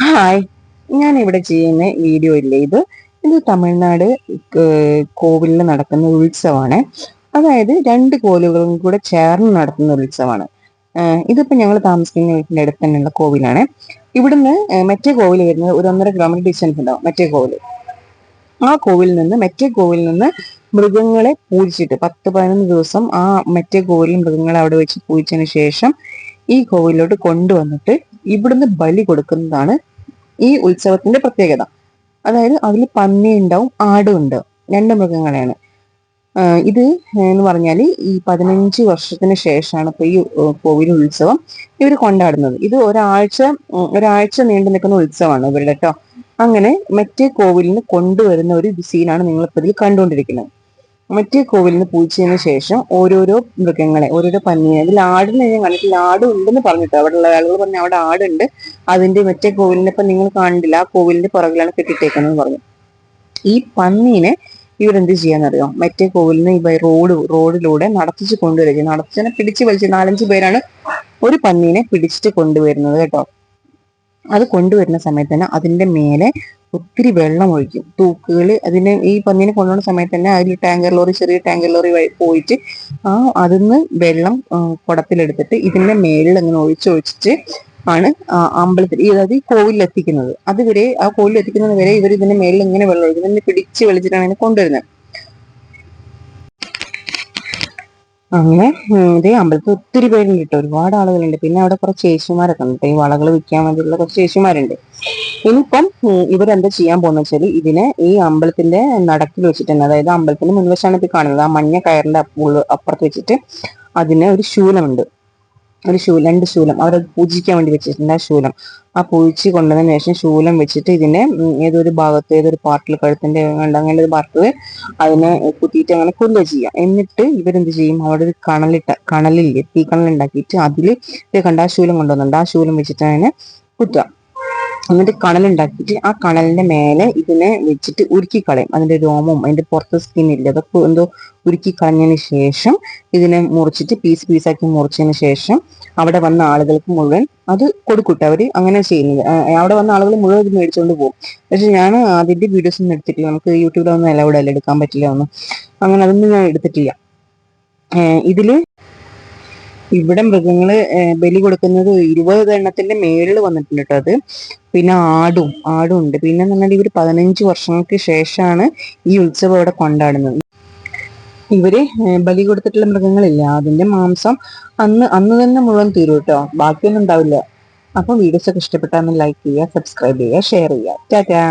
Hi, ഞാൻ ഇവിടെ ചെയ്യുന്ന വീഡിയോ ഇല്ലേ ഇത് തമിഴ്നാട് കോവിലിൽ നടക്കുന്ന ഉത്സവമാണ്. അതായത് രണ്ട് കോവിലുകളും കൂടെ ചേർന്ന് നടത്തുന്ന ഒരു ഉത്സവമാണ്. ഇതിപ്പോ ഞങ്ങൾ താമസിക്കുന്ന വീട്ടിന്റെ അടുത്ത് തന്നെയുള്ള കോവിലാണ്. ഇവിടുന്ന് മറ്റേ കോവിൽ വരുന്നത് ഒരു 1.5 കിലോമീറ്റർ ഡിസ്റ്റൻസ് ഉണ്ടാവും. മറ്റേ കോവിൽ, ആ മറ്റേ കോവിലിൽ നിന്ന് മൃഗങ്ങളെ പൂജിച്ചിട്ട് 10-11 ദിവസം ആ മറ്റേ കോവിലിൽ മൃഗങ്ങളെ അവിടെ വെച്ച് പൂജിച്ചതിന് ശേഷം ഈ കോവിലോട്ട് കൊണ്ടുവന്നിട്ട് ഇവിടുന്ന് ബലി കൊടുക്കുന്നതാണ് ഈ ഉത്സവത്തിന്റെ പ്രത്യേകത. അതായത് അതിൽ പന്നി ഉണ്ടാവും, ആടും ഉണ്ട്, രണ്ട് മൃഗങ്ങളെയാണ്. ഇത് എന്ന് പറഞ്ഞാൽ ഈ 15 വർഷത്തിന് ശേഷമാണ് ഇപ്പൊ ഈ കോവിൽ ഉത്സവം ഇവർ കൊണ്ടാടുന്നത്. ഇത് ഒരാഴ്ച നീണ്ടു നിൽക്കുന്ന ഉത്സവമാണ് ഇവരുടെ കേട്ടോ. അങ്ങനെ മറ്റേ കോവിലിന് കൊണ്ടുവരുന്ന ഒരു സീനാണ് നിങ്ങളിപ്പോൾ ഇതിൽ കണ്ടുകൊണ്ടിരിക്കുന്നത്. മറ്റേ കോവിലിന് പൂജിച്ചതിന് ശേഷം ഓരോരോ മൃഗങ്ങളെ, ഓരോരോ പന്നിയെ, അതിൽ ആടിനെ ഞാൻ കണ്ടിട്ടില്ല, ആട് ഉണ്ടെന്ന് പറഞ്ഞിട്ട് അവിടെയുള്ള ആളുകൾ പറഞ്ഞു അവിടെ ആടുണ്ട്, അതിന്റെ മറ്റേ കോവിലിനെ ഇപ്പൊ നിങ്ങൾ കണ്ടില്ല, ആ കോവിലിന്റെ പുറകിലാണ് കെട്ടിട്ടേക്കുന്നത് പറഞ്ഞു. ഈ പന്നീനെ ഇവരെന്ത് ചെയ്യാന്നറിയോ, മറ്റേ കോവിലിന് ഈ റോഡിലൂടെ നടത്തിച്ച് കൊണ്ടുവരിക, നടത്തിനെ പിടിച്ച് വലിച്ച് 4-5 പേരാണ് ഒരു പന്നീനെ പിടിച്ചിട്ട് കൊണ്ടുവരുന്നത് കേട്ടോ. അത് കൊണ്ടുവരുന്ന സമയത്ത് തന്നെ അതിന്റെ മേലെ ഒത്തിരി വെള്ളം ഒഴിക്കും, തൂക്കുകൾ. ഈ പന്നീനെ കൊണ്ടുപോകുന്ന സമയത്ത് തന്നെ അതിൽ ചെറിയ ടാങ്കർ ലോറി പോയിട്ട് അതിന്ന് വെള്ളം കുടത്തിലെടുത്തിട്ട് ഇതിന്റെ മേളിൽ അങ്ങനെ ഒഴിച്ചിട്ട് ആണ് അമ്പലത്തിൽ, അതായത് ഈ കോവിലിൽ എത്തിക്കുന്നത്. അതുവരെ ആ കോവിലിൽ എത്തിക്കുന്നത് വരെ ഇവർ ഇതിന്റെ മേളിൽ ഇങ്ങനെ വെള്ളം ഒഴിക്കും, ഇതിനെ പിടിച്ച് വലിച്ചിട്ടാണ് ഇതിനെ കൊണ്ടുവരുന്നത്. അങ്ങനെ ഇതേ അമ്പലത്തിൽ ഒത്തിരി പേരുണ്ട് കേട്ടോ, ഒരുപാട് ആളുകളുണ്ട്. പിന്നെ അവിടെ കുറച്ച് ചേച്ചിമാരൊക്കെ ഉണ്ട്, ഈ വളകൾ വിൽക്കാൻ വേണ്ടിയുള്ള കുറച്ച് ചേച്ചിമാരുണ്ട്. ഇനിയിപ്പം ഇവരെന്താ ചെയ്യാൻ പോകുന്ന വെച്ചാൽ ഇതിനെ ഈ അമ്പലത്തിന്റെ നടക്കിൽ വെച്ചിട്ട് തന്നെ, അതായത് അമ്പലത്തിന്റെ മുൻവശമാണ് ഇപ്പൊ കാണുന്നത്, ആ മഞ്ഞ കയറിന്റെ അപ്പുറത്ത് വെച്ചിട്ട് അതിന് ഒരു ശൂലമുണ്ട്, രണ്ട് ശൂലം അവരത് പൂജിക്കാൻ വേണ്ടി വെച്ചിട്ടുണ്ട്. ആ ശൂലം പൂജിച്ച് കൊണ്ടുവന്നതിന് ശേഷം ശൂലം വെച്ചിട്ട് ഇതിനെ ഏതൊരു പാർട്ടിൽ, കഴുത്തിന്റെ അങ്ങനെ ഒരു പാർട്ടിൽ അതിനെ കുത്തിയിട്ട് അങ്ങനെ കൊല്ലുക ചെയ്യാം. എന്നിട്ട് ഇവരെന്ത് ചെയ്യും, അവിടെ ഒരു കണലില്ലേ, തീക്കണൽ ഉണ്ടാക്കിയിട്ട് അതിൽ കണ്ട ആ ശൂലം കൊണ്ടുവന്നുണ്ട്, ആ ശൂലം വെച്ചിട്ട് അതിനെ കുത്തുക. എന്നിട്ട് കണലുണ്ടാക്കിയിട്ട് ആ കണലിന്റെ മേലെ ഇതിനെ വെച്ചിട്ട് ഉരുക്കി കളയും. അതിന്റെ രോമവും അതിന്റെ പുറത്ത് സ്കിന്നില്ല, അതൊക്കെ എന്തോ ഉരുക്കി കളഞ്ഞതിന് ശേഷം ഇതിനെ മുറിച്ചിട്ട് പീസാക്കി മുറിച്ചതിന് ശേഷം അവിടെ വന്ന ആളുകൾക്ക് മുഴുവൻ അത് കൊടുക്കൂട്ടെ. അവര് അങ്ങനെ ചെയ്യുന്നത്, അവിടെ വന്ന ആളുകൾ മുഴുവൻ ഇത് മേടിച്ചുകൊണ്ട് പോകും. പക്ഷെ ഞാൻ അതിന്റെ വീഡിയോസ് ഒന്നും എടുത്തിട്ടില്ല, നമുക്ക് യൂട്യൂബിലൊന്നും അലൗഡ് അല്ല, എടുക്കാൻ പറ്റില്ല ഒന്നും, അങ്ങനെ അതൊന്നും ഞാൻ എടുത്തിട്ടില്ല. ഇതില് ഇവിടെ മൃഗങ്ങള് ബലി കൊടുക്കുന്നത് 20 എണ്ണത്തിന്റെ മേളിൽ വന്നിട്ടുണ്ട് കേട്ടോ. അത് പിന്നെ ആടും ഉണ്ട്. പിന്നെ പറഞ്ഞാൽ ഇവര് 15 വർഷങ്ങൾക്ക് ശേഷമാണ് ഈ ഉത്സവം ഇവിടെ കൊണ്ടാടുന്നത്. ഇവര് ബലി കൊടുത്തിട്ടുള്ള മൃഗങ്ങളില്ല, അതിന്റെ മാംസം അന്ന് തന്നെ മുഴുവൻ തീരും കേട്ടോ, ബാക്കിയൊന്നും ഉണ്ടാവില്ല. അപ്പൊ വീഡിയോസ് ഒക്കെ ഇഷ്ടപ്പെട്ടാൽ ലൈക്ക് ചെയ്യുക, സബ്സ്ക്രൈബ് ചെയ്യുക, ഷെയർ ചെയ്യുക. ടാറ്റാ.